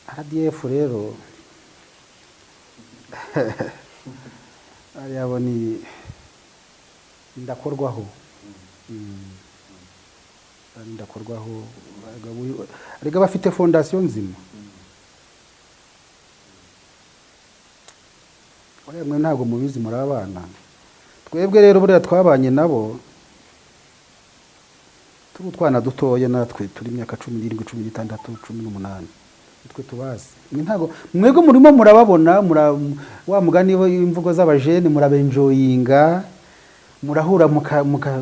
RDF rero ariya ni ndakorwaho ndakorwaho arega bafite fondation nzima mwe ntabwo mubizi muri abana twebwe rero buriya twabanye nabo turi utwana dutoya natwe turi imyaka 17 16 18 twe tubazi ntago mwego murimo murababona wa mugani imvugo z'abajene murabenjoyinga murahura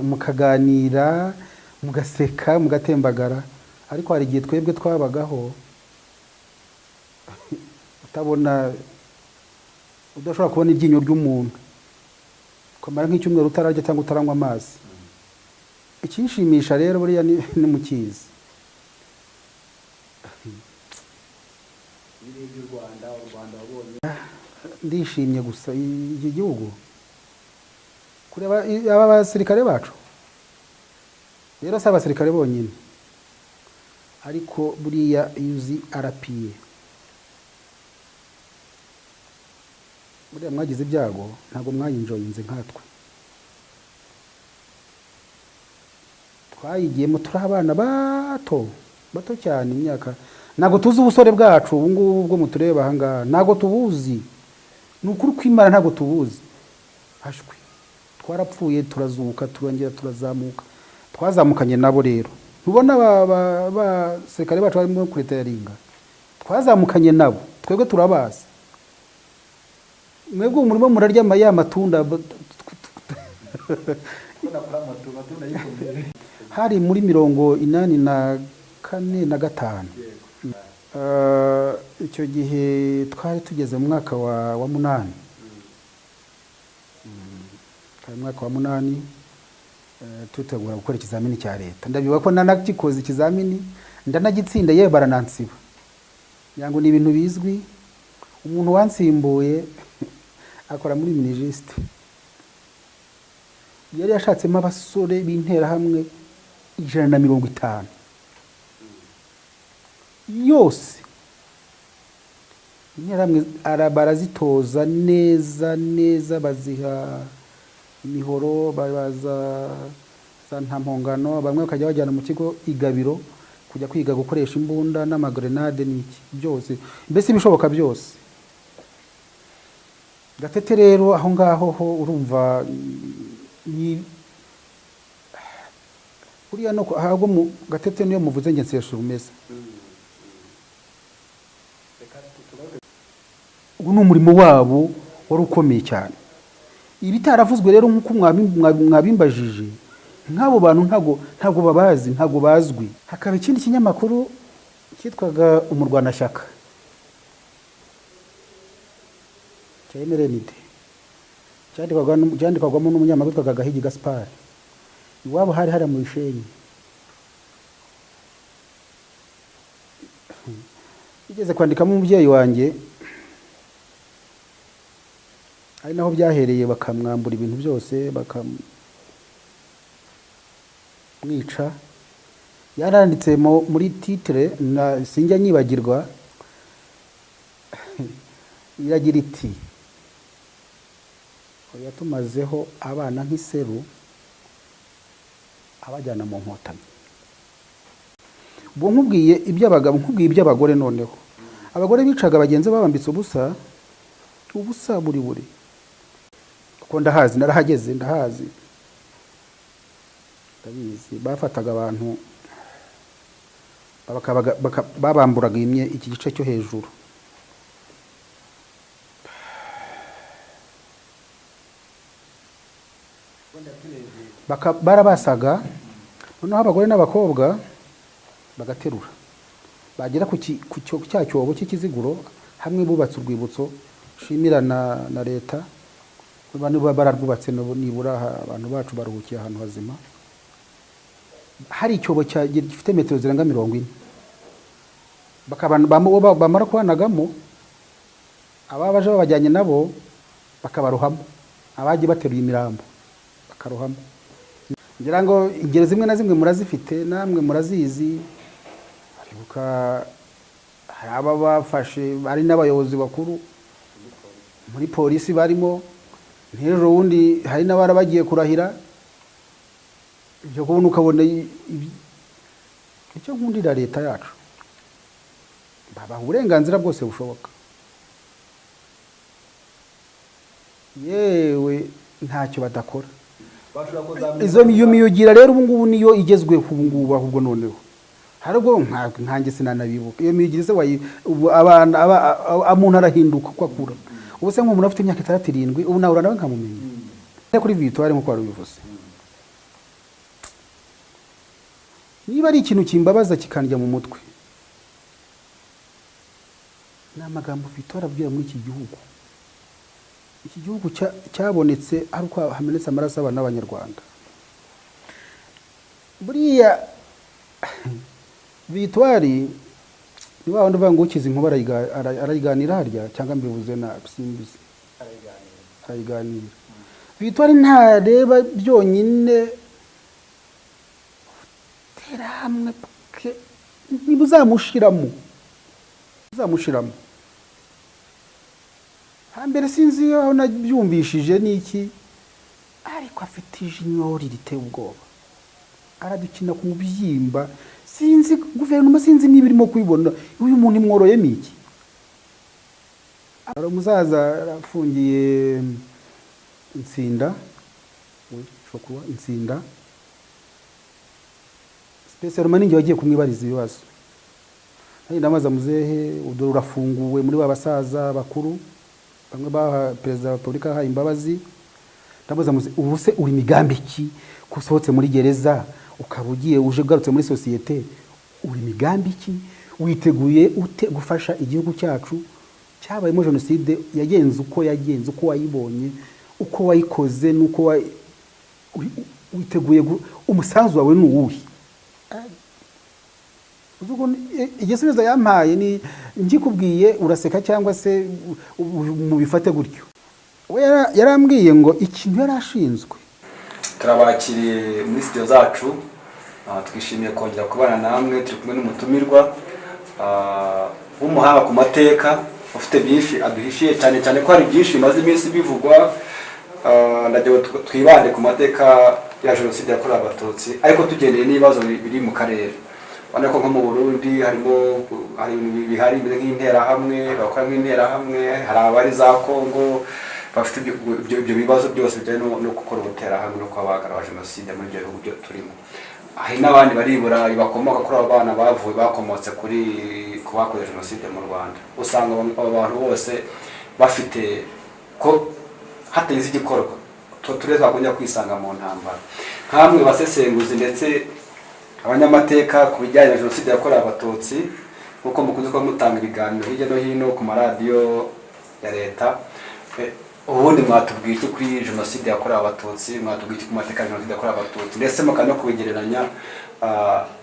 mukaganira mugaseka mugatembagara ariko hari igihe twebwe twabagaho utabona udashobora kubona iryinyo ry'umuntu kumara nk'icyumweru utararya cyangwa utaranywa amazi ikinshimisha rero buriya ni mukizi u Rwanda wabonye ndishimye gusa iki gihugu kureba aba basirikare bacu rero si abasirikare bonyine ariko buriya yuzi RPA buriya mwagize ibyago ntabwo mwayinjoyinze nkatwe twayigiyemo turi abana bato cyane imyaka ntabwo tuzi ubusore bwacu ubu ngubu bwo mutureba aha ngaha ntabwo tubuzi ni ukuri kw'Imana ntabwo tubuzi hashwe twarapfuye turazuka turongera turazamuka twazamukanye nabo rero ntubona abasirikare bacu barimo kuretaringa twazamukanye nabo twebwe turabazi mwebwe umurimo muraryama ya matunda hari muri 84 na 5 icyo gihe twari tugeze mu mwaka wa 8 mwaka wa 8 tutegura gukora ikizamini cya leta ndabiba ko nanagikoze ikizamini ndanagitsinda ye baranansiba yango ni ibintu bizwi umuntu wansimbuye akora muri minijiste yari yashatsemo abasore b'intera hamwe 150 yose interahamwe barazitoza neza baziha imihoro babaza za ntampongano bamwe bakajya bajyana mu kigo igabiro kujya kwiga gukoresha imbunda n'amagrenade n'iki byose mbese ibishoboka byose Gatete rero aho ngaho ho urumva ni uriya no ahubwo mu Gatete niyo muvuze nge nsesha rumeza ubu ni umurimo wabo wari ukomeye cyane ibitaravuzwe rero nk'uko mwabimbajije nk'abo bantu ntago babazi ntago bazwi hakaba ikindi kinyamakuru cyitwaga Umurwanashyaka cyemerenide cyandikwaga n'umunyamakuru witwaga Gahigi Gaspard iwabo hari mu Bishenyi igeze kwandikamo umubyeyi wanjye ari naho byahereye bakamwambura ibintu byose bakamwica yaranditse muri titre sinjya nyibagirwa iragira iti yatumazeho abana nk'iseru abajyana mu nkotanyi bo nkubwiye iby'abagabo nkubwiye iby'abagore noneho abagore bicaga bagenzi babambitse ubusa buri kuko ndahazi narahageze ndahazi ndabizi bafataga abantu babamburaga iki gice cyo hejuru barabasaga noneho abagore n'abakobwa bagaterura bagera ku cya cyobo cy'ikiziguro hamwe bubatse urwibutso shimira na leta abantu bararwubatse nibura abantu bacu baruhukiye ahantu hazima hari icyobo gifite metero zirenga 40 bamara kubanagamo ababaje babajyanye nabo bakabarohamo abagiye bateruye imirambo bakarohamo ngira ngo ingero zimwe na zimwe murazifite namwe murazizi aribuka hari aba bafashe bari n'abayobozi bakuru muri polisi barimo, n'ejo wundi hari n'abara bagiye kurahira, ibyo kubona ukabona icyo nkundira leta yacu, babaha uburenganzira bwose bushoboka, yewe ntacyo badakora. Izo miyugira rero ubu ngubu niyo igezweho ubu ngubu, ahubwo noneho harubwo nkanjye sinanabibuka iyo miyugire se umuntu arahinduka uko akura. Ubu se nk'umuntu afite imyaka 6-7 ubu nawe nawe nkamumenya kuri Victoire nk'uko wari ubivuze. Niba ari ikintu kimbabaza kikandya mu mutwe, ni amagambo Victoire abwira muri iki gihugu. Iki gihugu cyabonetse ari uko hamenetse amaraso y'abana b'Abanyarwanda. Buriya Victoire ni wa wundi uvuga ngo ukize inkuba arayiganira harya cyangwa mbivuze nabi simbizi, arayiganira. Victoire ntareba byonyine, tera hamwe nibuzamushiramo, hambere sinzi aho nabyumvishije niki, ariko afite ijinyori riteye ubwoba, aradukina ku mubyimba. Sinzi guverinoma sinzi niba irimo kwibona uyu muntu imworoye miki. Ari umuzaza afungiye Insinda, shokwa Insinda, special manager wagiye kumwibariza ibibazo. Hari ndamaza muzehe udoro urafunguwe muri babasaza bakuru bamwe ba perezida wa Republika ha imbabazi. Ndabaza muze ubu se uri migambi ki kusohotse muri gereza ukabugiye uje garutse muri societe, uri migambi ki witeguye ute gufasha igihugu cyacu cyabayemo jenoside yagenze uko wayibonye, uko wayikoze nuko witeguye umusanzu wawe nuwuhi. Uzuko igisubizo yampaye ni ngikubwiye uraseka cyangwa se mubifate gutyo. We yarambwiye ngo ikintu yarashinzwe. Turabakiriye muri studio zacu, twishimiye kongera kubana namwe, turi kumwe n'umutumirwa w'umuhanga ku mateka, ufite byinshi aduhishiye cyane ko hari byinshi bimaze iminsi bivugwa. Ndagiye twibande ku mateka ya jenoside yakorewe Abatutsi, ariko tugendeye n'ibibazo biri mu karere. Bane ko nko mu Burundi hari bihari nk'intera hamwe, bakora nk'intera hamwe, hari abari za Kongo bafite ibyo bibazo byose bijyanye no gukora ubutera hamwe no kwabagara wa jenoside muri ibyo bihugu byo turimo. Hari n'abandi bari Burayi bakomoka kuri abana bakomotse kuri kubakoze jenoside mu Rwanda. Usanga abantu bose bafite ko hateze igikorwa tureza kujya kwisanga mu ntambara. Nkamwe basesenguzi ndetse abanyamateka ku bijyanye na jenoside yakorewe Abatutsi, kuko mukunze ko mutanga ibiganiro hirya no hino ku maradiyo ya leta, ubundi mwatubwiye iki kuri jenoside yakorewe Abatutsi, mwatubwiye iki ku mateka ya jenoside yakorewe Abatutsi, ndetse mukano kubigereranya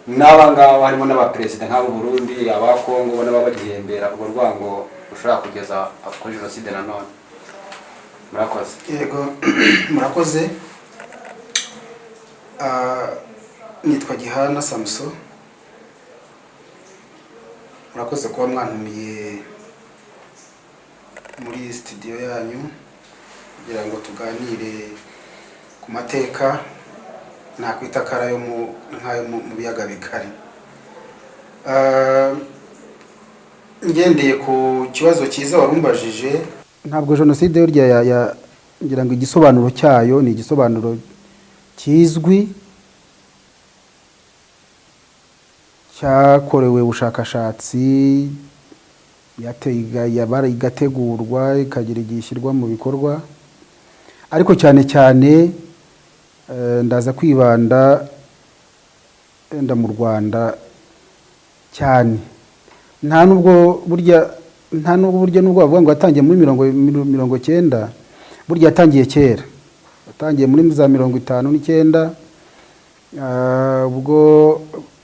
n'abangaba harimo n'abaperezida nk'abo Burundi, aba Kongo bona babagihembera ubwo rwango ushobora kugeza kuri jenoside nanone. Murakoze. Yego murakoze. Nitwa Gihana Samson. Murakoze kuba mwantumiye muri studio yanyu kugira ngo tuganire ku mateka nakwita karayo mu biyaga bigari. Ngendeye ku kibazo cyiza warumbajije, ntabwo jenoside urya ngira ngo igisobanuro cyayo ni igisobanuro kizwi, cyakorewe ubushakashatsi, igategurwa ikagira igishyirwa mu bikorwa, ariko cyane ndaza kwibanda mu Rwanda cyane. Nta nubwo burya nubwo bavuga ngo yatangiye muri 1990, burya yatangiye kera, yatangiye muri za 59 ubwo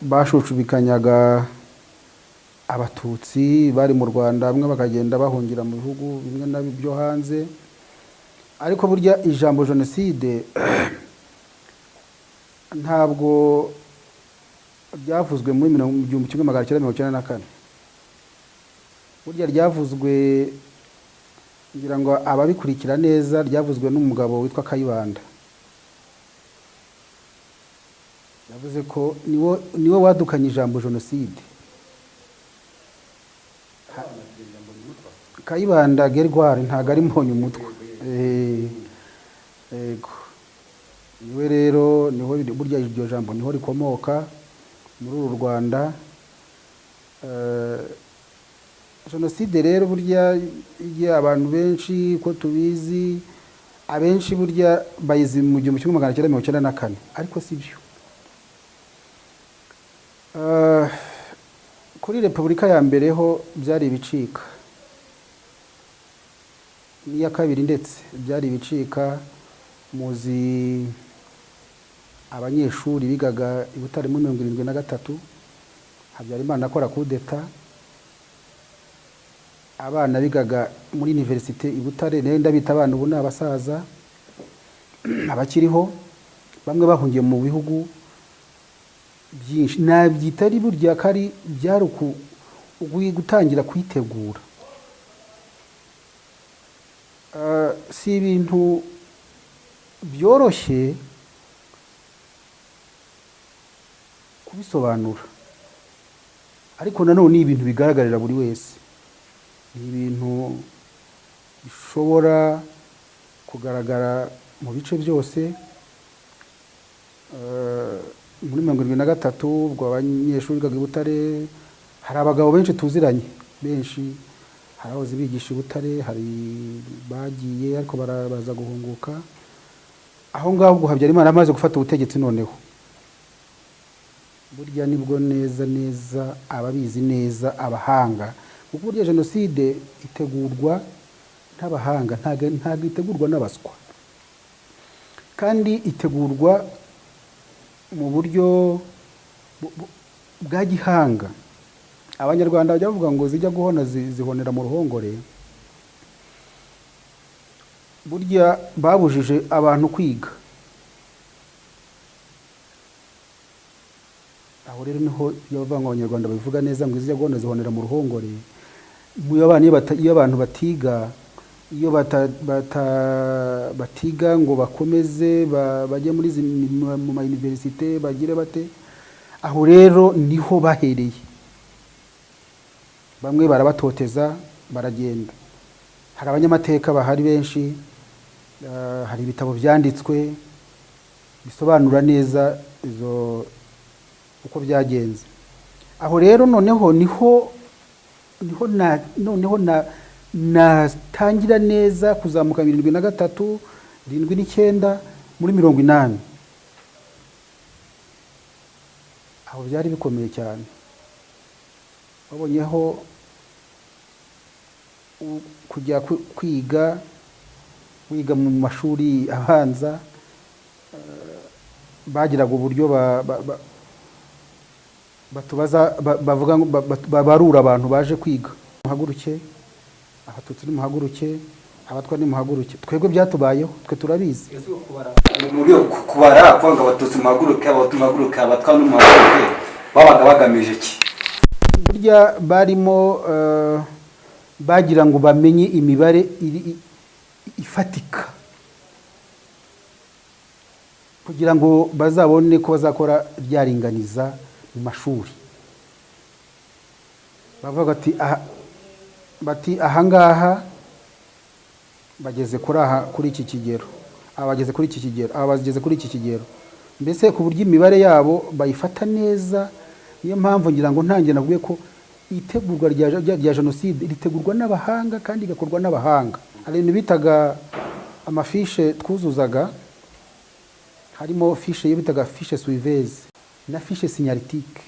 bashucubikanyaga Abatutsi bari mu Rwanda, bamwe bakagenda bahungira mu bihugu bimwe na byo hanze. Ariko burya ijambo jenoside ntabwo byavuzwe muri 1994, burya ryavuzwe, ngira ngo ababikurikira neza, ryavuzwe n'umugabo witwa Kayibanda. Yavuze ko niwe wadukanye ijambo jenoside. Kayibanda Gerwari ntago ari mbonye umutwe. Yego. Niwe rero niho burya iryo jambo niho rikomoka muri uru Rwanda. Jenoside rero burya igiye abantu benshi ko tubizi, abenshi burya bayizi mu 1994, ariko si byo. Kuri Repubulika ya mbere ho byari ibicika, n'iya kabiri ndetse byari ibicika. Muzi abanyeshuri bigaga i Butare muri 1973, Habyarimana akora kudeta, abana bigaga muri universite i Butare, nenda bita abana ubu n'abasaza abakiriho, bamwe bahungiye mu bihugu byinshi. Nabyitari burya kari byari gutangira kwitegura. Si ibintu byoroshye kubisobanura, ariko nanone ni ibintu bigaragarira buri wese, ni ibintu bishobora kugaragara mu bice byose. Muri 1973 ubwo abanyeshuri bigaga i Butare, hari abagabo benshi tuziranye, benshi hari abahoze bigisha i Butare, hari bagiye ariko barabaza guhunguka. Aho ngaho ubwo Habyarimana amaze gufata ubutegetsi, noneho burya nibwo neza ababizi neza, abahanga, kuko burya jenoside itegurwa n'abahanga, ntabwo itegurwa n'abaswa, kandi itegurwa mu buryo bwa gihanga. Abanyarwanda bajya bavuga ngo zijya guhona zihonera mu ruhongore. Burya babujije abantu kwiga. Aho rero niho iyo bavuga ngo Abanyarwanda babivuga neza ngo zijya guhona zihonera mu ruhongore. Iyo abantu batiga, iyo batiga ngo bakomeze bajye muri mu ma universite bagire bate, aho rero niho bahereye. Bamwe barabatoteza baragenda. Hari abanyamateka bahari benshi, hari ibitabo byanditswe bisobanura neza izo uko byagenze. Aho rero noneho niho natangira neza kuzamuka 73, 79, muri 80. Aho byari bikomeye cyane. Babonyeho kujya kwiga mu mashuri abanza, bagiraga uburyo batubaza bavuga ngo babarura abantu baje kwiga. Muhaguruke, Abatutsi nimuhaguruke, Abatwa nimuhaguruke. Twebwe byatubayeho, twe turabizi. Muri kubara kwanga Abatutsi muhaguruke, Abatwa muhaguruke, Abatwa nimuhaguruke, babaga bagamije iki? Burya barimo bagira ngo bamenye imibare ifatika, kugira ngo bazabone ko bazakora ryaringaniza mu mashuri. Bavuga bati ahangaha bageze kuri iki kigero, abageze kuri iki kigero, abageze kuri iki kigero, mbese ku buryo imibare yabo bayifata neza. Niyo mpamvu ngira ngo ntangiye navuye ko itegurwa rya jenoside ritegurwa n'abahanga kandi igakorwa n'abahanga. Hari ibintu bitaga amafishe twuzuzaga, harimo fishe yo bitaga fishe suiveze na fishe signalitique.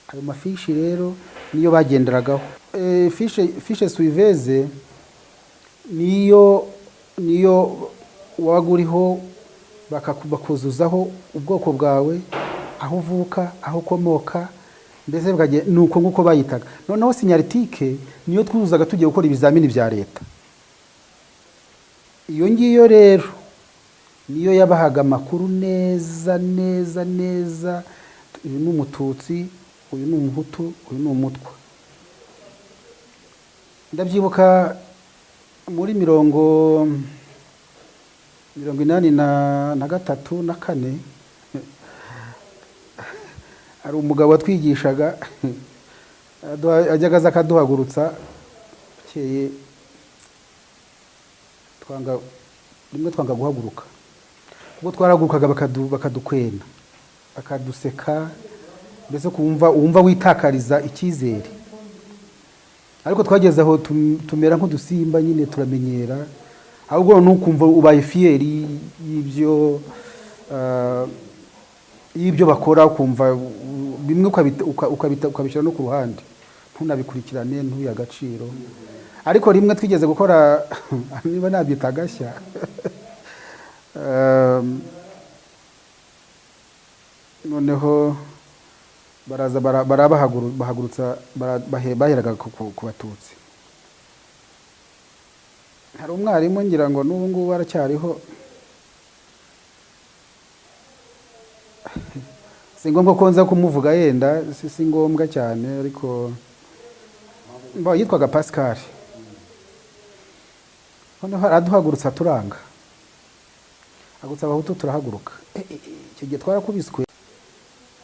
Ayo mafishi rero niyo bagenderagaho. Fishe suiveze niyo waguriho bakuzuzaho ubwoko bwawe, aho uvuka, aho ukomoka, mbese nuko nguko bayitaga. Noneho signalitique niyo twuzuzaga tugiye gukora ibizamini bya leta. Iyo ngiyo rero niyo yabahaga amakuru neza. Uyu ni Umututsi, uyu ni Umuhutu, uyu ni Umutwa. ndabyibuka muri 1983 na 4 hari umugabo watwigishaga ajyaga aza akaduhagurutsa bukeye rimwe twanga guhaguruka ubwo twarahagurukaga bakadukwena bakaduseka mbese wumva witakariza icyizere, ariko twageze aho tumera nk'udusimba nyine turamenyera, ahubwo nukumva ubaye fiyeri y'ibyo bakora, ukumva bimwe ukabishyira no ku ruhande ntunabikurikirane ntubihe agaciro. Ariko rimwe twigeze gukora niba nabyita agashya noneho baraza bahagurutsa baheraga ku Batutsi. Hari umwarimu ngira ngo n'ubu ngubu aracyariho, si ngombwa ko nza kumuvuga yenda, si ngombwa cyane, ariko yitwaga Pascal. Noneho araduhagurutsa turanga, agutsa Abahutu turahaguruka. Icyo gihe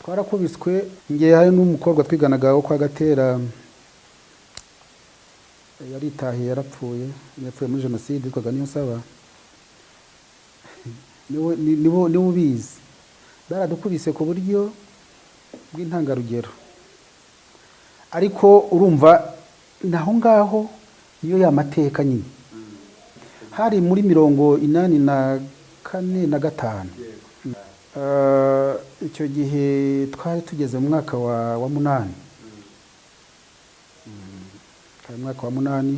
twarakubiswe ngiye hari n'umukobwa twiganaga wo kwa Gatera yaritahiye yapfuye muri jenoside, yitwaga Niyonsaba, niwe ubizi. Baradukubise ku buryo bw'intangarugero, ariko urumva naho ngaho niyo ya mateka nyine. Hari muri 1984 na 5 icyo gihe twari tugeze mu mwaka wa 8, mwaka wa 8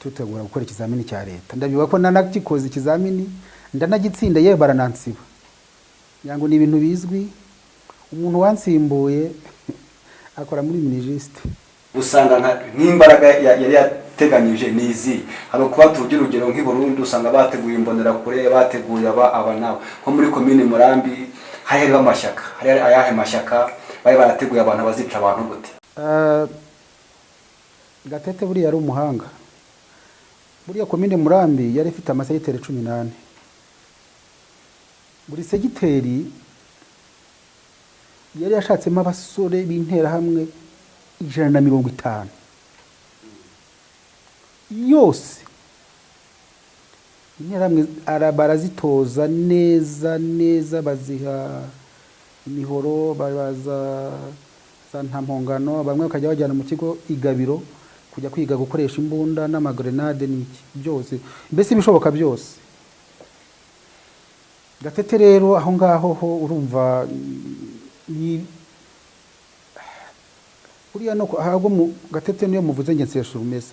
tutegura gukora ikizamini cya leta. Ndabibuka ko nanagikoze ikizamini ndanagitsinda, yewe baranansiba, yango ni ibintu bizwi. Umuntu wansimbuye akora muri Minijiste. Usanga nk'imbaraga yari yateganyije nizi, hari kuba tugira urugero nk'i Burundi usanga bateguye imbonera kure, bateguye aba nabo nko muri komine Murambi hariho amashyaka, hari ayahe mashyaka bari barateguye abantu bazica abantu gute? Gatete buriya ari umuhanga. Buriya komine Murambi yari ifite amasegiteri 18. Buri segiteri yari yashatsemo abasore b'intera hamwe 150 yose. Intera hamwe barazitoza neza, baziha imihoro, babaza za ntampongano, bamwe bakajya bajyana mu kigo igabiro kujya kwiga gukoresha imbunda n'amagrenade n'iki byose, mbese ibishoboka byose. Gatete rero aho ngaho ho urumva buriya no ahubwo mu Gatete niyo muvuze nge nsesha urumeza.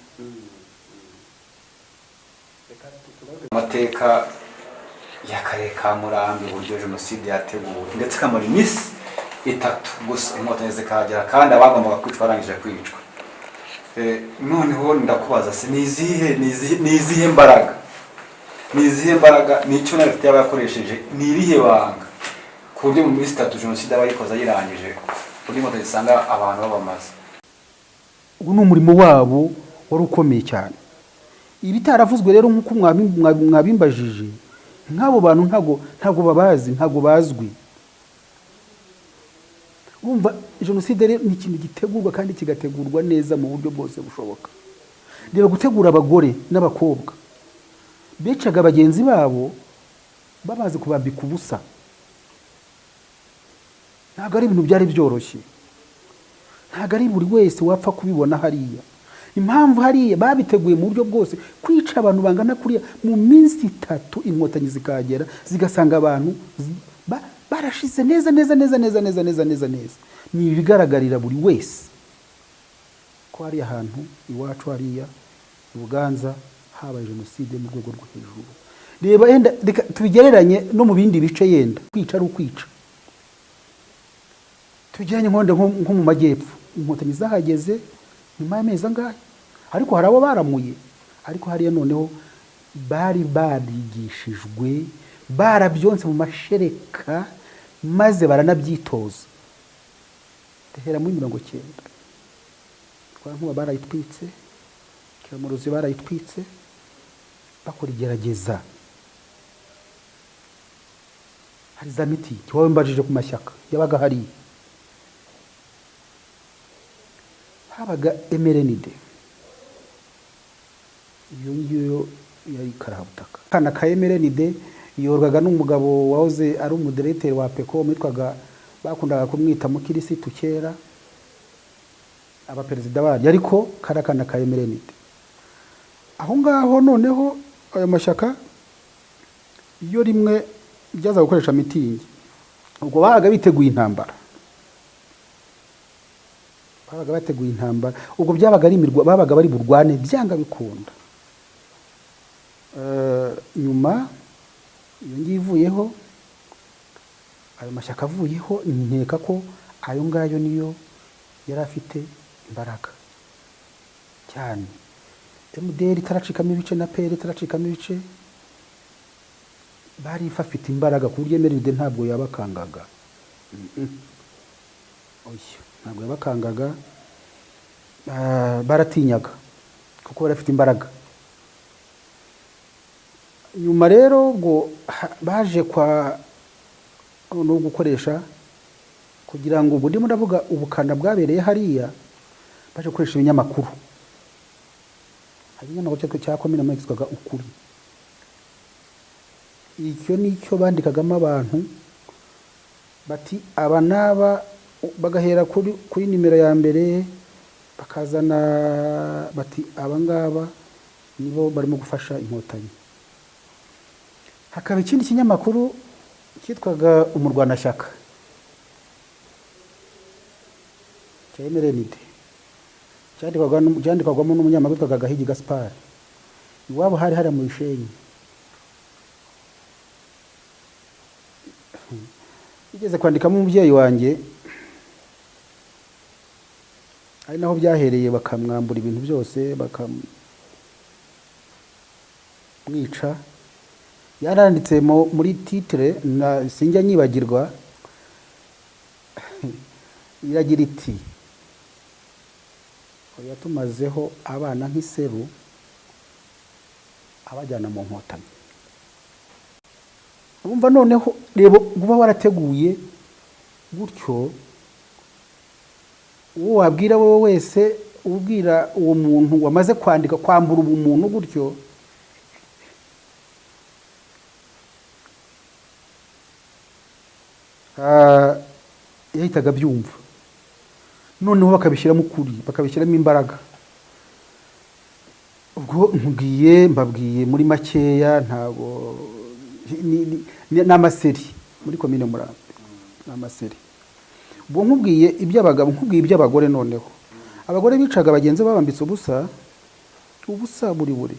Amateka y'akarere ka Murambi uburyo jenoside yateguwe ndetse kamara iminsi 3 gusa inkotanyi zikagera kandi abagombaga kwicwa barangije kwicwa. Noneho ndakubaza se nizihe mbaraga nicyo na leta yabakoresheje, nirihe banga ku buryo mu minsi 3 jenoside abayikoze ayirangije kuri inkotanyi zisanga abantu babamaze? Ubu ni umurimo wabo wari ukomeye cyane. Ibitaravuzwe rero nk'uko mwabimbajije, nk'abo bantu ntago babazi, ntago bazwi. Umva jenoside rero ni ikintu gitegurwa kandi kigategurwa neza mu buryo bwose bushoboka. Reba gutegura abagore n'abakobwa becaga bagenzi babo babaze kubambika ubusa, ntago ari ibintu byari byoroshye, ntago ari buri wese wapfa kubibona hariya. Impamvu hariya babiteguye mu buryo bwose, kwica abantu bangana kuriya mu minsi 3 inkotanyi zikagera zigasanga abantu barashize neza. Ni ibigaragarira buri wese ko hari ahantu iwacu hariya i Buganza habaye jenoside mu rwego rwo hejuru. Reba yenda tubigereranye no mu bindi bice, yenda kwica ari ukwica. Tugeranye nko mu majyepfo, inkotanyi zahageze nyuma y'amezi angahe, ariko hari abo baramuye, ariko hariya noneho bari barigishijwe, barabyonse mu mashereka maze baranabyitoza. Tehera muri 90 twarankuba barayitwitse, Kiramuruzi barayitwitse bakora igerageza. Hari za miti kiwawe mbajije ku mashyaka yabaga hari, habaga emerenide, iyo ngiyo yari karabutaka. Kana ka emerenide yorwaga n'umugabo wahoze ari umudirecteur wa PECO mitwaga bakundaga kumwita mukirisitu kera abaperezida bari, ariko karakana ka emerenide. Aho ngaho noneho ayo mashyaka iyo rimwe byaza gukoresha mitingi, ubwo babaga biteguye intambara, ubwo byabaga ari imirwa, babaga bari burwane byanga bikunda. Nyuma iyo ngiye ivuyeho, ayo mashyaka avuyeho, nkeka ko ayo ngayo niyo yari afite imbaraga cyane. MDR itaracikamo ibice na PL itaracikamo ibice, bari bafite imbaraga ku buryo Emerenide ntabwo yabakangaga. Ntabwo yabakangaga, baratinyaga kuko barafite imbaraga. Nyuma rero ubwo baje kwa no gukoresha kugira ngo ubwo ndimo ndavuga ubukana bwabereye hariya, baje gukoresha ibinyamakuru. Hari ikinyamakuru cya komine mwitwaga Ukuri, icyo nicyo bandikagamo abantu bati aba naba, bagahera kuri nimero ya mbere bakazana bati aba ngaba nibo barimo gufasha inkotanyi. Hakaba ikindi kinyamakuru cyitwaga Umurwanashyaka cya Emerenide, cyandikagwamo n'umunyamakuru witwaga Gahigi Gaspard. Iwabo hari mu Ishenyi. Igeze kwandikamo umubyeyi wanjye, ari naho byahereye, bakamwambura ibintu byose, bakamwica. Yaranditse muri titre na sinjya nyibagirwa, iragira iti yatumazeho abana nk'iseru abajyana mu nkotanyi. Urumva noneho rebo kuba warateguye gutyo, uwo wabwira wowe wese, ubwira uwo muntu wamaze kwandika kwambura umuntu gutyo, yahitaga byumva. Noneho bakabishyiramo ukuri, bakabishyiramo imbaraga. Ubwo mbabwiye muri makeya, ntabwo n'amaseri muri komine Murambi, n'amaseri. Ubwo nkubwiye iby'abagabo, nkubwiye iby'abagore. Noneho abagore bicaga bagenzi babambitse ubusa buri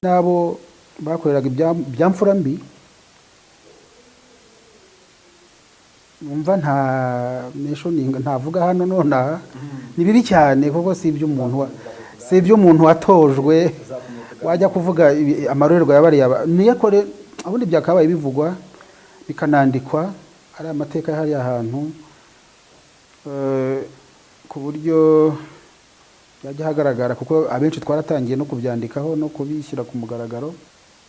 nabo bakoreraga ibyamfura mbi. Umva nta mentioning ntavuga hano nonaha, ni bibi cyane kuko si iby'umuntu watojwe wajya kuvuga amarorerwa yabariya. Niyakore abundi byakabaye bivugwa bikanandikwa, ari amateka hari ahantu ku buryo yajya hagaragara, kuko abenshi twaratangiye no kubyandikaho no kubishyira ku mugaragaro,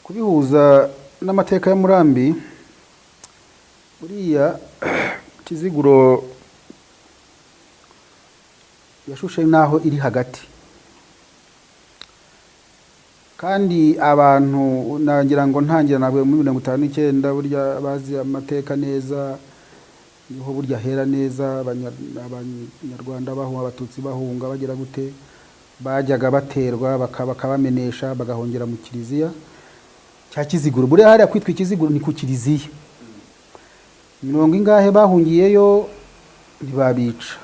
kubihuza n'amateka ya Murambi. Buriya Kiziguro yashushe naho iri hagati, kandi abantu nagira ngo ntangira nabwe muri 1959 burya bazi amateka neza, niho burya hera neza. Abanyarwanda bahunga, abatutsi bahunga, bagira gute, bajyaga baterwa bakabamenesha, bagahongera mu kiliziya cya Kiziguro. Buriya hariya kwitwa Kiziguro ni ku kiliziya. 70 bahungiyeyo ntibabica,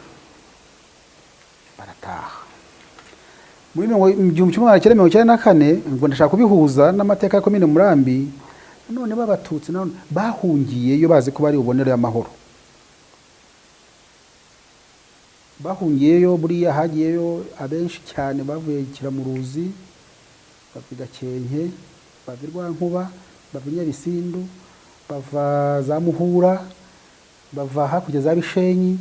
barataha. Muri 1994 ngo ndashaka kubihuza n'amateka ya komine Murambi, none b'abatutsi none bahungiyeyo bazi ko bari ubonere amahoro. Bahungiyeyo buriya hagiyeyo abenshi cyane, bavuye Kiramuruzi, baviga Kenke, bavirwa Nkuba, bavinya Bisindu, bava za Muhura, bava hakurya za Bishenyi.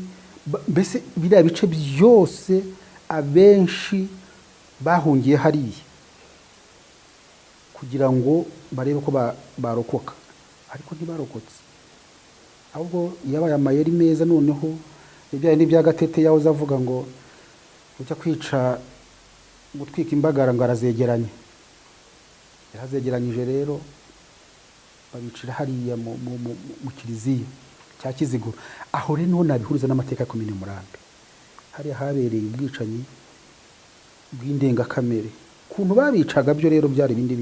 Mbese biriya bice byose abenshi bahungiye hariya kugira ngo barebe ko barokoka, ariko ntibarokotse, ahubwo yabaye amayeri meza. Noneho ibyaye n'ibya Gatete yahoze avuga ngo ujya kwica gutwika imbagara ngo arazegeranye, yarazegeranyije rero babicira hariya mu kiliziya cya Kiziguro. Aho rero niho nabihuriza n'amateka ya komine Murambi, hariya habereye ubwicanyi bw'indengakamere. Kuntu babicaga byo rero byari bindi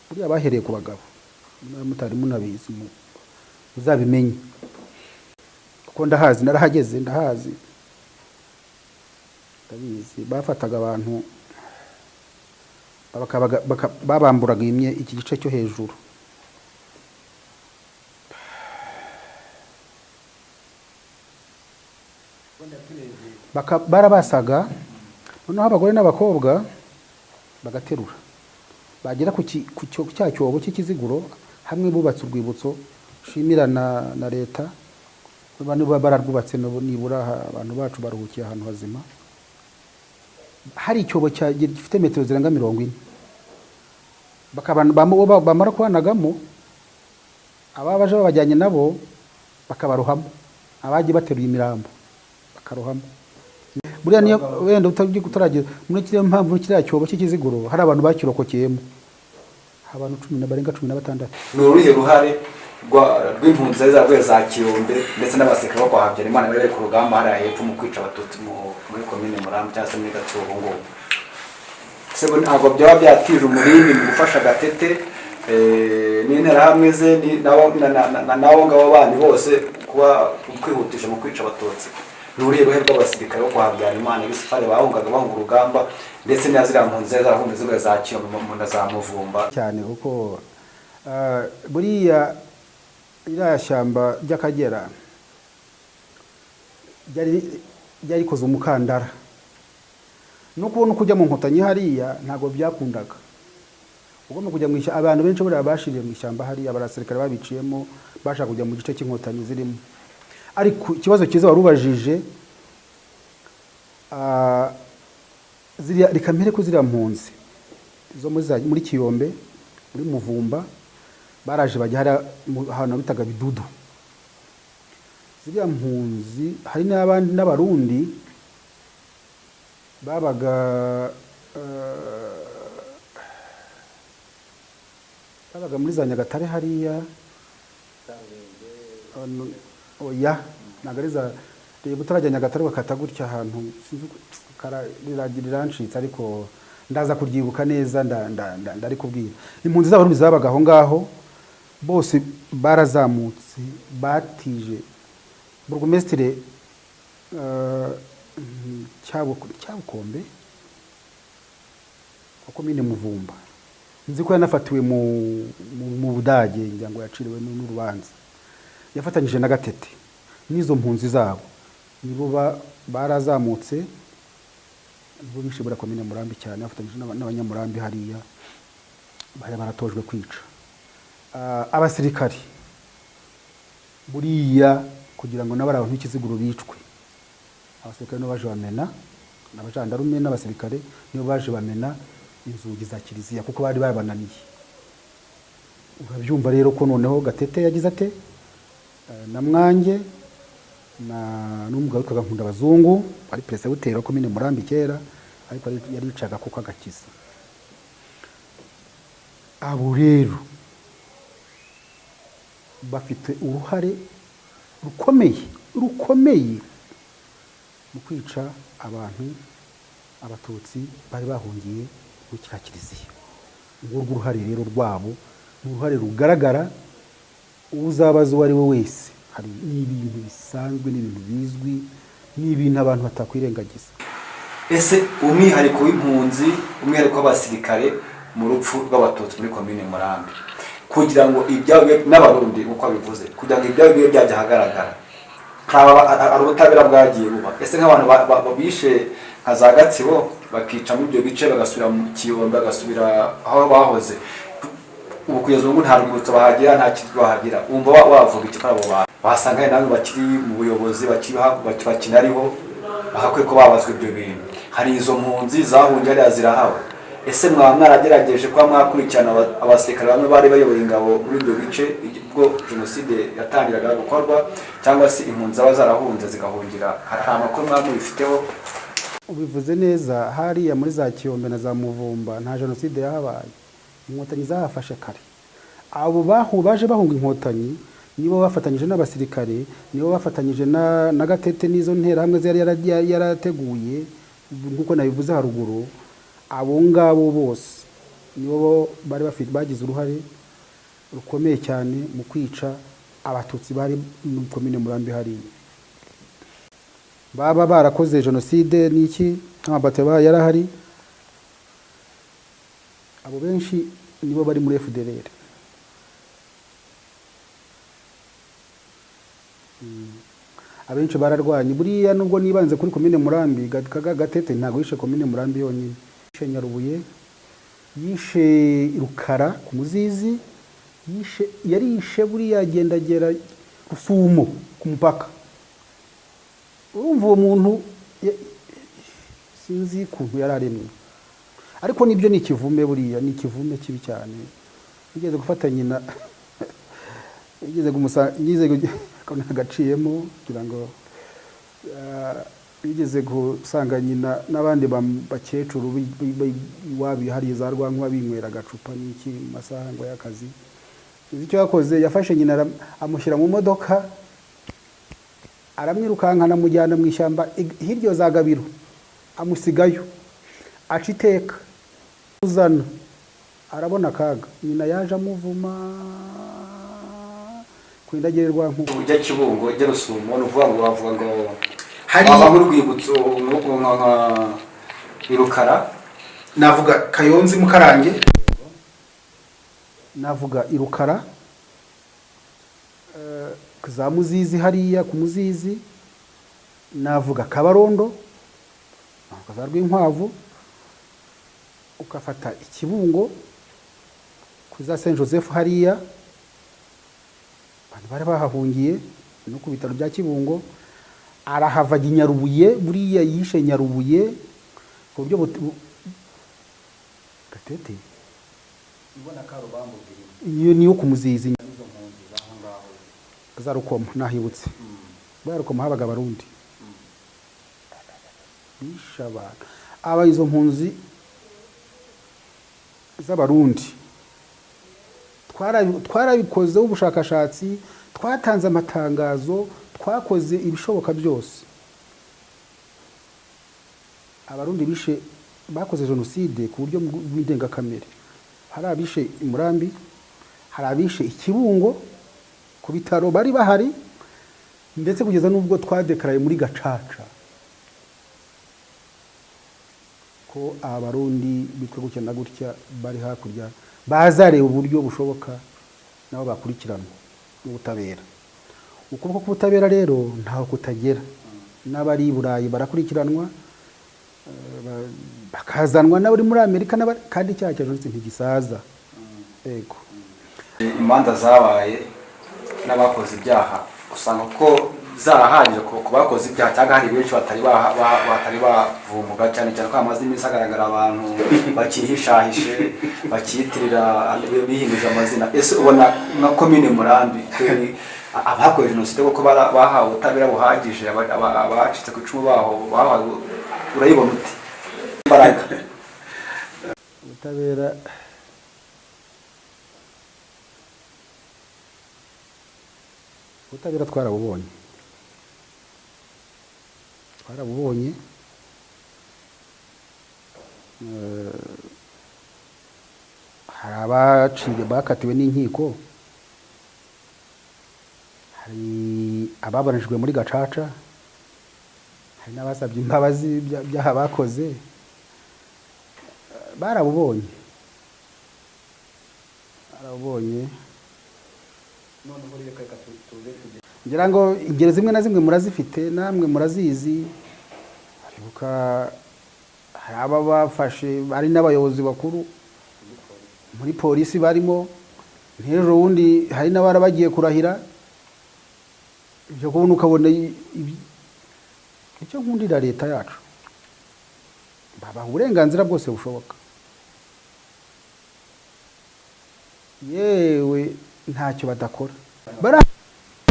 buriya bahereye ku bagabo, mutari munabizi uzabimenye kuko ndahazi, narahageze, ndahazi, ndabizi. Bafataga abantu babamburaga iki gice cyo hejuru, barabasaga, noneho abagore n'abakobwa bagaterura, bagera ku cya cyobo cy'Ikiziguro. Hamwe bubatse urwibutso shimira na leta, niba bararwubatse nibura abantu bacu baruhukiye ahantu hazima. Hari icyobo gifite metero zirenga 40, bamara kubanagamo ababaje babajyanye nabo bakabarohamo, abagiye bateruye imirambo bakarohamo. Buriya niyo wenda utaragira muri kiriya mpamvu kiriya cyobo cy'Ikiziguro hari abantu bakirokokeyemo, abantu barenga 16. Ni uruhe ruhare rw'impunzi zavuye za Kiyombe ndetse n'abasirikare bo kwa Habyarimana bari ku rugamba hariya hepfo mu kwica abatutsi muri komine Murambi cyangwa se muri Gatsibo ngo sebo ntabwo byaba byatije umurindi mu gufasha Gatete n'interahamwe ze nabo ngabo bandi bose kuba kwihutisha mu kwica abatutsi? Ni uruhe ruhare rw'abasirikare bo kwa Habyarimana bisifare bahunga urugamba ndetse n'azira mpunzi zarahunze zivuye za Kiyombe mu za Muvumba cyane kuko buriya iriya shyamba ry'Akagera ryari koze umukandara, no kubona kujya mu Nkotanyi hariya ntabwo byakundaga. Ugomba kujya mu ishyamba, abantu benshi buriya bashiriye mu ishyamba hariya, abasirikare babiciyemo bashaka kujya mu gice cy'Inkotanyi zirimo. Ariko ikibazo cyiza warubajije reka mbere ko ziriya mpunzi zo muri Kiyombe muri Muvumba baraje bajya ahantu bitaga Bidudu. Ziriya mpunzi hari n'abandi n'abarundi babaga muri za Nyagatare hariya, oya ntabwo ari za reba utarajya Nyagatare bakata gutya ahantu rirancitse, ariko ndaza kuryibuka neza, ndari kubwira. Impunzi z'abarundi zabaga aho ngaho bose barazamutse, batije burugumesitire Cyabukombe wa komine Muvumba. Nzi ko yanafatiwe mu Budage, ngira ngo yaciriwe n'urubanza. Yafatanyije na Gatete n'izo mpunzi zabo, nibo barazamutse, nibo bishobora komine Murambi cyane, bafatanyije n'abanyamurambi hariya bari baratojwe kwica abasirikari. Buriya kugira ngo n'abari abantu b'Ikiziguro bicwe, abasirikare nibo baje bamena, n'abajandarume n'abasirikare nibo baje bamena inzugi za kiliziya kuko bari babananiye. Urabyumva rero ko noneho Gatete yagize ate na Mwange n'umugabo witwaga Nkundabazungu ari perezida wa komine Murambi kera, ariko yaricaga kuko agakiza. Abo rero bafite uruhare rukomeye mu kwica abatutsi bari bahungiye muri kiriya kiliziya. Urwo ruhare rero rwabo ni uruhare rugaragara, uzabaza uwo ari we wese. Hari n'ibintu bisanzwe, n'ibintu bizwi, n'ibintu abantu batakwirengagiza. Ese umwihariko w'impunzi, umwihariko w'abasirikare mu rupfu rw'abatutsi muri komine Murambi, kugira ngo ibyawe n'abarundi uko abivuze, kugira ngo ibyawe bibe byajya ahagaragara, hari ubutabera bwagiye buba. Ese nk'abantu babishe nka za Gatsibo bakica muri ibyo bice bagasubira mu Kiyombe, bagasubira aho bahoze, ubu kugeza ubu nta rwibutso bahagira, nta kintu bahagira, wumva wavuga iki kuri abo bantu? Wasanga nawe bakiri mu buyobozi, bakinariho, bakakwiye ko babazwa ibyo bintu. Hari izo mpunzi zahungiye hariya zirahawe, ese mwaba mwaragerageje kuba mwakurikirana abasirikare bamwe bari bayoboye ingabo muri ibyo bice ubwo jenoside yatangiraga gukorwa, cyangwa se impunzi zaba zarahunze zigahungira? Hari amakuru mwaba mubifiteho? Ubivuze neza, hariya muri za Kiyombe na za Muvumba nta jenoside yahabaye, inkotanyi zahafashe kare. Abo baje bahunga inkotanyi nibo bafatanyije n'abasirikare, nibo bafatanyije na Gatete n'izo nterahamwe zari yarateguye nkuko nabivuze haruguru. Abo ngabo bose nibo bari bagize uruhare rukomeye cyane mu kwica abatutsi bari muri komine Murambi hariya. Baba barakoze jenoside n'iki, amabato yarahari, abo benshi nibo bari muri FDLR. Abenshi bararwanye buriya, nubwo nibanze kuri komine Murambi, Gatete ntago yishe komine Murambi yonyine, yishe Nyarubuye, yishe Rukara ku Muzizi, yarishe buriya agendagera Rusumo ku mupaka. Urumva uwo muntu sinzi kuntu yararemwe, ariko nibyo ni ikivume, buriya ni ikivume kibi cyane. Nigeze gufata nyina nigeze nagaciyemo kugira ngo nigeze gusanga nyina n'abandi bakecuru wabi hari za Rwankwa binywera agacupa n'iki mu masaha ngo y'akazi. Icyo yakoze, yafashe nyina amushyira mu modoka, aramwirukankana amujyana mu ishyamba hirya za Gabiro, amusigayo aca iteka uzana, arabona akaga. Nyina yaje amuvuma kwindagerwa nkuko ujya Kibungo ujya Rusumo, n'uvuga ngo bavuga ngo hari urwibutso nka Irukara, navuga Kayonzi Mukarange, navuga Irukara, za Muzizi hariya ku Muzizi, navuga Kabarondo, navuga Rwinkwavu, ukafata Ikibungo kuza Saint Joseph hariya, bari bahahungiye no ku bitaro bya Kibungo. Arahava Nyarubuye, buriya yishe Nyarubuye ku buryo Gatete ibona Karubambo, iyo niyo ku Muzizi za Rukoma nahibutse. Bwa Rukoma habaga Abarundi bisha abantu. Aba izo mpunzi z'Abarundi twarabikozeho ubushakashatsi, twatanze amatangazo, twakoze ibishoboka byose. Abarundi bishe bakoze jenoside ku buryo bw'indengakamere. Hari abishe Murambi, hari abishe Ikibungo ku bitaro bari bahari, ndetse kugeza n'ubwo twadekaraye muri Gacaca ko Abarundi bitwe gutya na gutya bari hakurya, bazareba uburyo bushoboka nabo bakurikiranwa n'ubutabera. Ukuboko k'ubutabera rero ntaho kutagera, n'abari Burayi barakurikiranwa, bakazanwa n'abari muri Amerika, kandi icyaha cya jenoside ntigisaza. Yego, imanza zabaye n'abakoze ibyaha usanga ko zarahagije ku bakoze ibyaha, cyangwa hari benshi batari bavumuga, cyane cyane ko amaze iminsi agaragara abantu bakihishahishe, bakiyitirira, bihinduje amazina. Ese ubona nka komine Murambi abakoze jenoside kuko bahawe ubutabera buhagije, abacitse ku icumu baho bahawe, urayibona uti imbaraga ubutabera twarabubonye, hari abaciye bakatiwe n'inkiko, hari ababanijwe muri Gacaca, hari n'abasabye imbabazi byaha bakoze, barabubonye. Ngira ngo ingero zimwe na zimwe murazifite, namwe murazizi. Haribuka hari aba bafashe, ari n'abayobozi bakuru muri polisi barimo, n'ejo wundi hari n'abara bagiye kurahira, ibyo kubona ukabona icyo nkundira leta yacu babaha uburenganzira bwose bushoboka, yewe ntacyo badakora.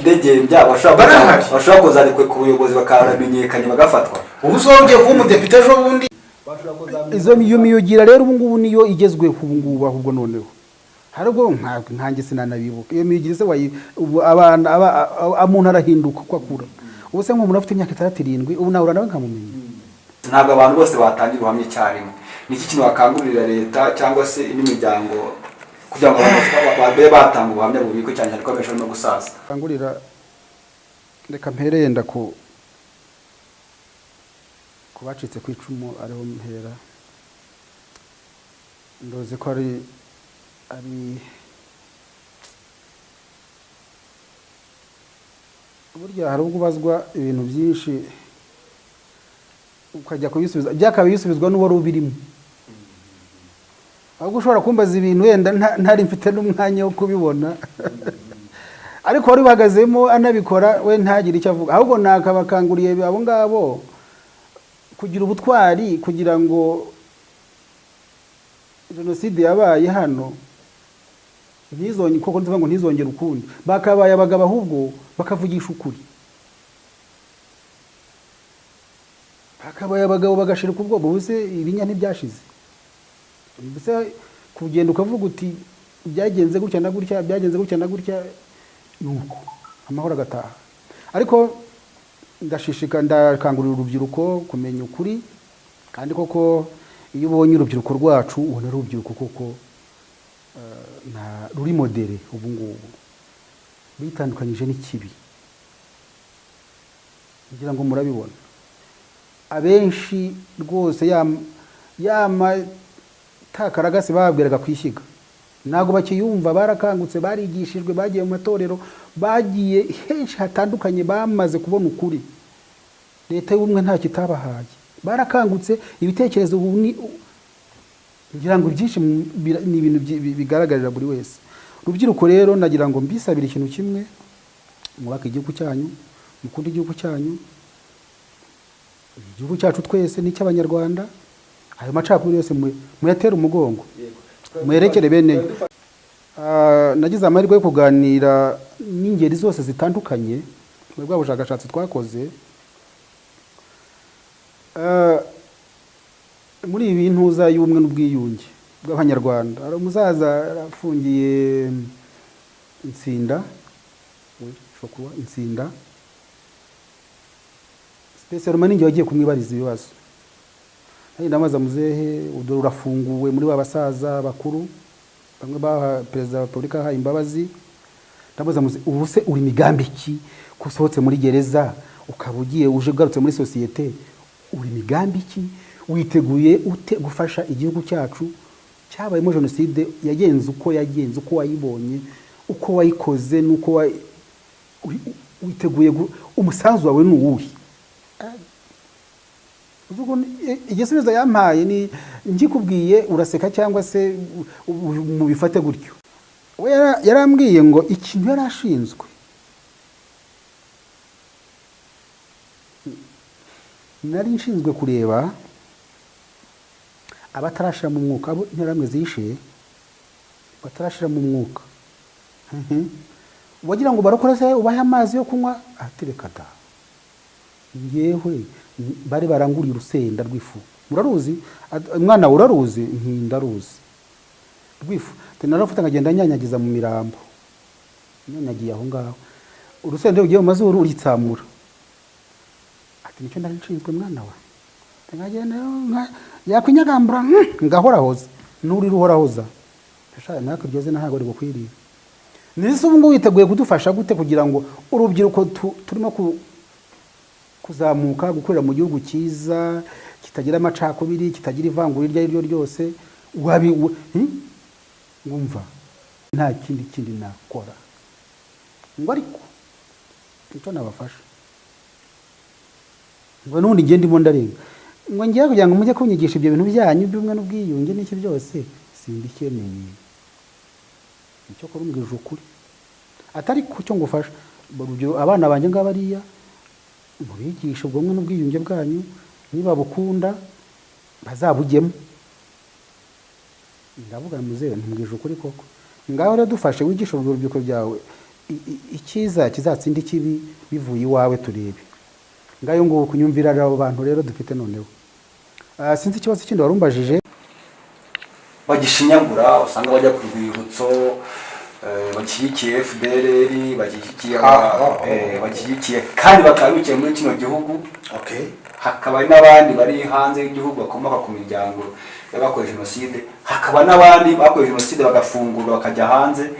Idegembya bashobora kuzandikwe ku buyobozi bakaramenyekanye bagafatwa. Ubu so ugiye kuba umudepite ejo bundi. Iyo miyugira rero ubu ngubu niyo igezweho ubu ngubu, ahubwo noneho harubwo nkanjye sinanabibuka iyo miyugira se abana umuntu arahinduka uko akura. Ubu se nk'umuntu afite imyaka 67 ubu nawe uranawe nkamumenya. Ntabwo abantu bose batangira ubuhamya icyarimwe. Niki kintu bakangurira leta cyangwa se n'imiryango kugira ngo babe batanga ubuhamya bubiko cyane ariko besho no gusaza. Bakangurira reka mpere yenda ku bacitse ku icumu ariho mpera. Ndoze ko ari burya hari ubwo ubazwa ibintu byinshi ukajya kubisubiza byakabaye bisubizwa n'uwari ubirimo. Ahubwo ushobora kumbaza ibintu wenda ntari mfite n'umwanya wo kubibona ariko wari bahagazemo anabikora we ntagire icyo avuga, ahubwo nakabakanguriye abo ngabo kugira ubutwari kugira ngo jenoside yabaye hano ntizongere, koko ndivuga ngo ntizongere ukundi, bakabaye abagabo ahubwo bakavugisha ukuri, bakabaye abagabo bagashirika ubwoba. Ubuse ibinya ntibyashize, mbese kugenda ukavuga uti byagenze gutya na gutya, byagenze gutya na gutya, nuko amahoro agataha. Ariko ndakangurira urubyiruko kumenya ukuri, kandi koko iyo ubonye urubyiruko rwacu ubona ari urubyiruko koko ruri modere ubu ngubu bitandukanyije n'ikibi, kugira ngo murabibona abenshi rwose takaragasi babwiraga kwishyiga ntago bakiyumva, barakangutse, barigishijwe, bagiye mu matorero, bagiye henshi hatandukanye, bamaze kubona ukuri. Leta y'ubumwe nta kitabahaye, barakangutse, ibitekerezo ngira ngo byinshi ni ibintu bigaragarira buri wese. Rubyiruko rero nagira ngo mbisabire ikintu kimwe, mwubake igihugu cyanyu, mukunde igihugu cyanyu, igihugu cyacu twese ni cy'Abanyarwanda. Ayo macakubiri yose muyatera umugongo, mwerekere bene. Nagize amahirwe yo kuganira n'ingeri zose zitandukanye muri bwa bushakashatsi twakoze. Muri ibi bintuza y'ubumwe n'ubwiyunge bw'Abanyarwanda, hari umusaza afungiye Insinda, Insinda special maningi wagiye kumwibariza ibibazo. Ndamaza muzehe udoro urafunguwe muri babasaza bakuru bamwe ba Perezida wa Republika ha imbabazi. Ndamaza muze ubuse uri migambi ki kusohotse muri gereza ukabugiye uje garutse muri societe, uri migambi ki witeguye ute gufasha igihugu cyacu cyabayemo jenoside yagenze uko wayibonye, uko wayikoze, nuko witeguye umusanzu wawe n'uwuhi. Uzuko igisubizo yampaye ni ngikubwiye uraseka cyangwa se mubifate gutyo. We yarambwiye ngo ikintu yarashinzwe nari nshinzwe kureba abatarashira mu mwuka, abo interamwe zishe batarashira mu mwuka. Wagira ngo barokora se ubahe amazi yo kunywa, atereka da ngewe bari baranguriye urusenda rw'ifu. Muraruzi umwana uraruzi? Ntindaruzi rw'ifu. Tenarafata ngagenda nyanyagiza mu mirambo, nyanyagiye aho ngaho urusenda ugiye mu mazuru uritsamura. Ati nicyo ndari nshinzwe mwana wa. Ngagenda yakwinyagambura ngahora hoza nuri ruhorahoza. Ashaka naka byoze ntago ari gukwiriye. Nise ubu ngo witeguye kudufasha gute kugira ngo urubyiruko turimo kuzamuka gukorera mu gihugu cyiza kitagira amacakubiri, kitagira ivangura iryo ryo ryose, ngumva nta kindi nakora ngo ariko nicyo nabafasha ngo nundi ngiye ndimo ndarenga ngo ngiye kugira ngo mujye kunyigisha ibyo bintu byanyu by'ubumwe n'ubwiyunge n'iki byose simbikeneye. Nicyo kora umbwije ukuri atari ku cyo ngufasha. Abana banjye ngabariya mubigisha ubwo bumwe n'ubwiyunge bwanyu, niba bukunda bazabugemo. Ndavuga muzehe ntumbwije ukuri koko, ngaho rero dufashe wigisha urubyiruko byawe icyiza kizatsinda ikibi bivuye iwawe turebe. Ngayo ngo kunyumvira abo bantu rero dufite noneho. Sinzi ikibazo kindi warumbajije. Bagishinyagura usanga bajya ku rwibutso, bashyigikiye FDLR, bashyigikiye kandi bakabikiye muri kino gihugu. Hakaba n'abandi bari hanze y'igihugu bakomoka ku miryango y'abakoze jenoside, hakaba n'abandi bakoze jenoside bagafungurwa bakajya hanze.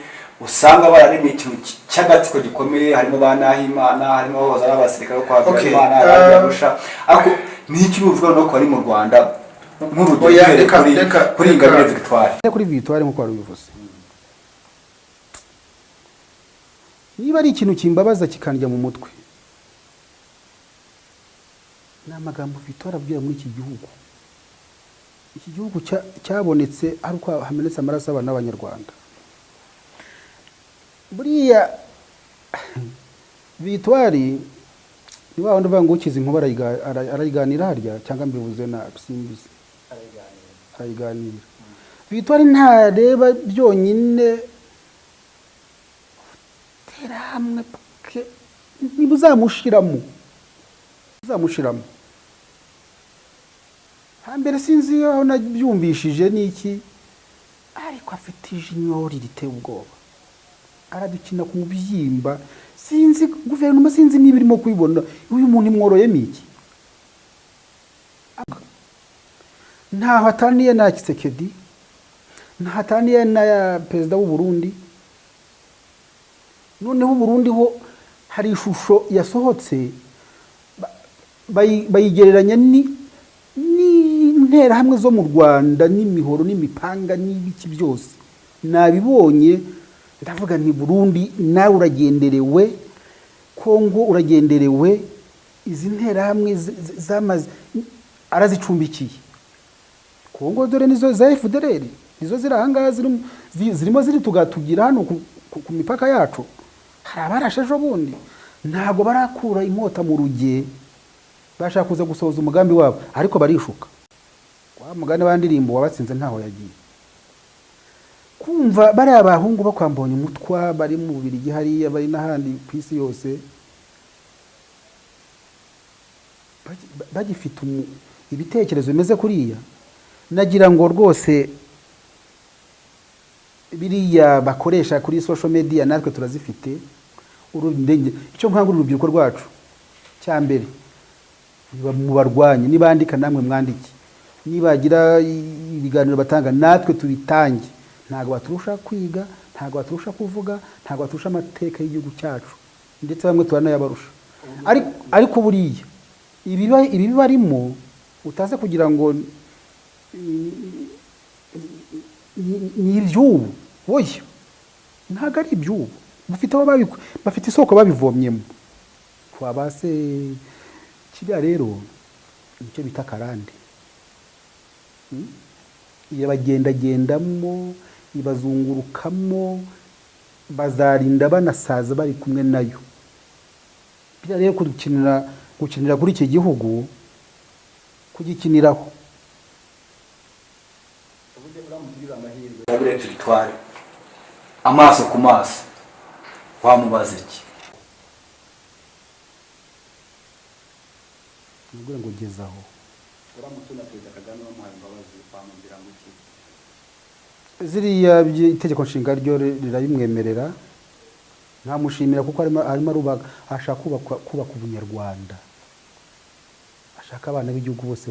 Usanga bararimo ikintu cy'agatsiko gikomeye, harimo ba Nahimana, harimo abahoze ari abasirikare kwa Habyarimana, Arusha. Ariko ni iki bivuga no ko ari mu Rwanda nk'urugero kuri Ingabire Victoire. Kuri Victoire nk'uko wari ubivuze, niba ari ikintu kimbabaza kikandya mu mutwe, ni amagambo Victoire abwira muri iki gihugu. Iki gihugu cyabonetse ari uko hamenetse amaraso y'abana b'Abanyarwanda. Buriya Victoire ni wa wundi uvuga ngo ukize inkuba arayiganira harya, cyangwa mbivuze nabi simbizi, arayiganira. Victoire ntareba byonyine, tera hamwe niba uzamushiramo. Hambere sinzi aho nabyumvishije niki, ariko afite ijinyori riteye ubwoba, aradukina ku mubyimba. Sinzi guverinoma, sinzi niba irimo kubibona. Uyu muntu imworoyemo iki? Ntaho ataniye na Kisekedi, ntaho ataniye na perezida w'u Burundi. Noneho Burundi ho hari ishusho yasohotse bayigereranya n'intera hamwe zo mu Rwanda, n'imihoro n'imipanga n'ibiki byose. Nabibonye ndavuga nti Burundi nawe uragenderewe, Kongo uragenderewe, izi ntera hamwe zamaze arazicumbikiye. Kongo dore nizo za FDLR, nizo ziri ahangaha zirimo ziri tugatugira hano ku mipaka yacu. Hari abarashe ejo bundi, ntago barakura inkota mu ruge, bashaka kuza gusohoza umugambi wabo, ariko barishuka. Wa mugane bandirimbo wabatsinze ntaho yagiye. Kumva bari abahungu bakwambonye umutwa, bari mu Bubiligi hariya, bari n'ahandi ku isi yose, bagifite ibitekerezo bimeze kuriya, nagira ngo rwose biriya bakoresha kuri social media natwe turazifite. Icyo nkangurira urubyiruko rwacu cya mbere, mu barwanye, nibandika namwe mwandike, nibagira ibiganiro batanga natwe tubitange. Ntago baturusha kwiga, ntago baturusha kuvuga, ntago baturusha amateka y'igihugu cyacu, ndetse bamwe turanayabarusha. Ariko buriya ibi barimo utaze kugira ngo ni iby'ubu. Oya, ntago ari iby'ubu. Bafite isoko babivomyemo. Twabase kiriya rero nicyo bita karande. Bagendagendamo, ibazungurukamo, bazarinda banasaza bari kumwe nayo. Biriya rero gukinira kuri iki gihugu, kugikiniraho. Ingabire Victoire, amaso ku maso, wamubaza iki? Nubwo ngo gezaho. Uramutse na Perezida Kagame wamuhaye imbabazi, wamubwira ngo iki? Ziriya itegeko nshinga ryo rirayimwemerera, ntamushimira kuko arimo ashaka kubaka ubunyarwanda. Ashaka abana b'igihugu bose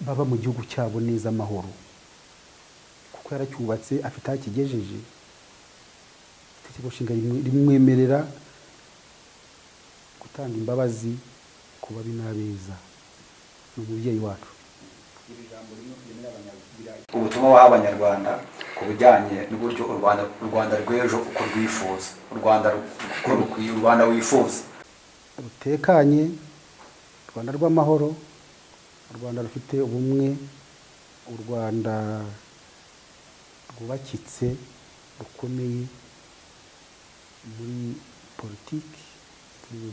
baba mu gihugu cyabo neza amahoro, kuko yaracyubatse, afite aho akigejeje. Itegeko nshinga rimwemerera gutanga imbabazi ku babi n'abeza. Ni umubyeyi wacu. Ubutumwa waha Abanyarwanda ku bijyanye n'uburyo u Rwanda rw'ejo uko rwifuza, u Rwanda wifuza, rutekanye, u Rwanda rw'amahoro, u Rwanda rufite ubumwe, u Rwanda rwubakitse, rukomeye muri politiki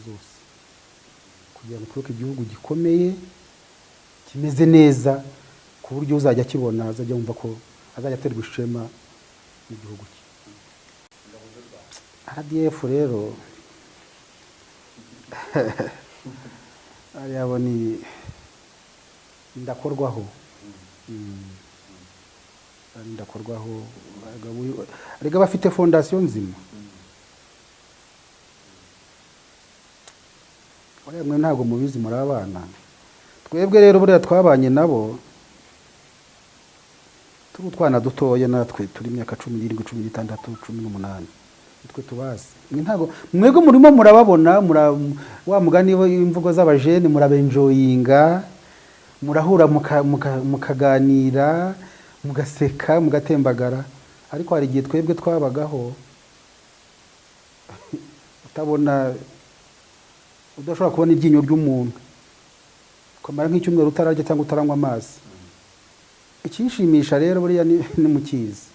zose. kugira ngo twubake igihugu gikomeye kimeze neza ku buryo uzajya akibona azajya yumva ko azajya aterwa ishema n'igihugu cye. RDF rero ariya ni ndakorwaho ndakorwaho arega bafite fondasiyo nzima. Mwe ntabwo mubizi muri abana, twebwe rero buriya twabanye nabo turi utwana dutoya, natwe turi imyaka 17, 16, 18, twe tubazi. Mwebwe murimo murababona, wa mugani imvugo z'abajene murabenjoyinga, murahura mukaganira, mugaseka, mugatembagara, ariko hari igihe twebwe twabagaho utabona, udashobora kubona iryinyo ry'umuntu ukamara nk'icyumweru utararya cyangwa utaranywa amazi. Ikinshimisha rero buriya ni mukizi.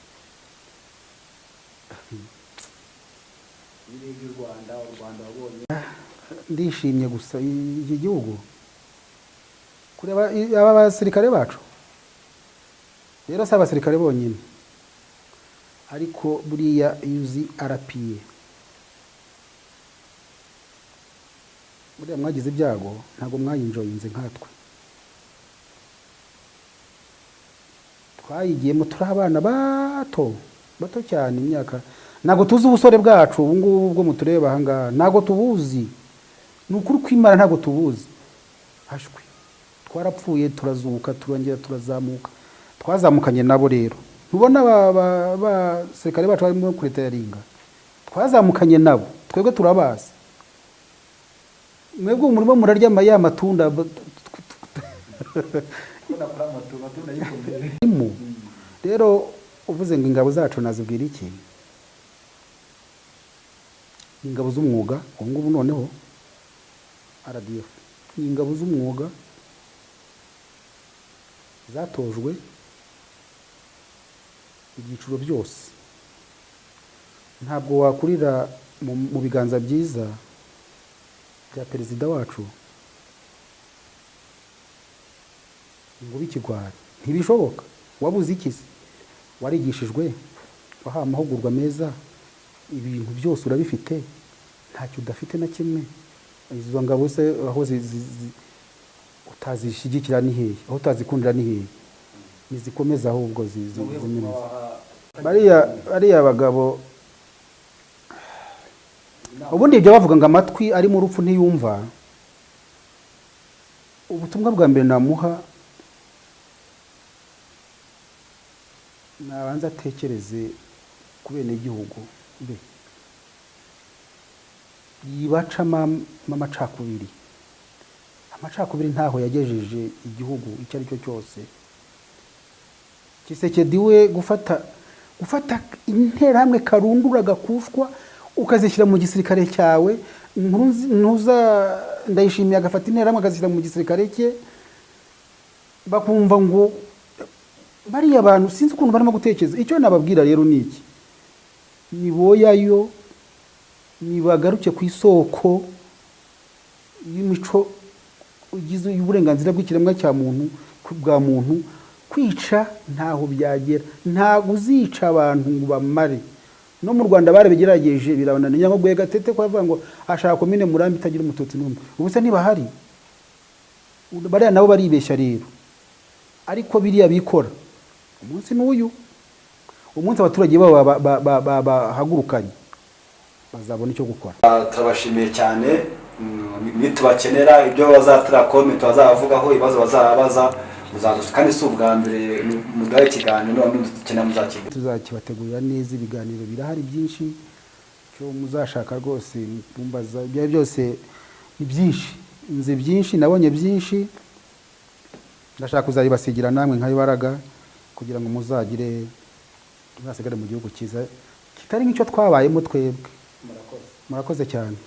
Ndishimye gusa iki gihugu kureba aba basirikare bacu. Rero si abasirikare bonyine, ariko buriya yuzi RPA, buriya mwagize ibyago ntabwo mwayinjoyinze nkatwe. Twayigiyemo turi abana bato cyane, imyaka ntabwo tuzi ubusore bwacu ubu ngubu bwo mutureba aha ngaha, ntabwo tubuzi. Ni ukuri kw'Imana ntabwo tubuzi. Hashwe twarapfuye turazuka, turongera turazamuka, twazamukanye nabo. Rero ntubona abasirikare bacu barimo kuretaringa, twazamukanye nabo, twebwe turabazi. Mwebwe murimo murarya ya matunda rero uvuze ngo ingabo zacu nazibwira iki? Ingabo z'umwuga ubu ngubu noneho RDF ni ingabo z'umwuga zatojwe ibyiciro byose. Ntabwo wakurira mu biganza byiza bya perezida wacu ngo bikigwara, ntibishoboka. Wabuze iki se? Warigishijwe, wahawe amahugurwa meza, ibintu byose urabifite, ntacyo udafite na kimwe. Izo ngabo se aho utazishyigikira ni hehe, aho utazikundira ni hehe? Nizikomeza ahubwo zimeze. Bariya bagabo ubundi ibyo bavuga ngo amatwi ari mu rupfu ntiyumva. Ubutumwa bwa mbere namuha, nabanza atekereze ku benegihugu be, yibacamo amacakubiri. Amacakubiri ntaho yagejeje igihugu icyo ari cyo cyose. Tshisekedi we gufata interahamwe karundura gakushwa ukazishyira mu gisirikare cyawe. Ndayishimiye agafata interahamwe akazishyira mu gisirikare cye, bakumva ngo bariya abantu sinzi ukuntu barimo gutekereza. Icyo nababwira rero ni iki: niboyayo, nibagaruke ku isoko y'imico ugize y'uburenganzira bw'ikiremwa cya muntu bwa muntu. Kwica ntaho byagera, ntago uzica abantu ngo bamare. No mu Rwanda barabigerageje birabananiye, ngo Gwega Tete kwavuga ngo ashaka komine Murambi itagira umututsi n'umwe. Ubu se niba hari bariya nabo baribeshya rero. Ariko biriya bikora umunsi n'uyu, umunsi abaturage babo bahagurukanye bazabona icyo gukora. Turabashimiye cyane, nitubakenera ibyo bazatira comment bazavugaho, ibibazo bazabaza kandi si ubwa mbere mudahe ikiganiro, dukenera muzakiga. Tuzakibategurira neza, ibiganiro birahari byinshi, cyo muzashaka rwose mumbaza. Ibyo byose ni byinshi, nzi byinshi, nabonye byinshi. Ndashaka kuzabibasigira namwe nk'abibaraga, kugira ngo muzasigare mu gihugu cyiza kitari nk'icyo twabayemo twebwe. Murakoze cyane.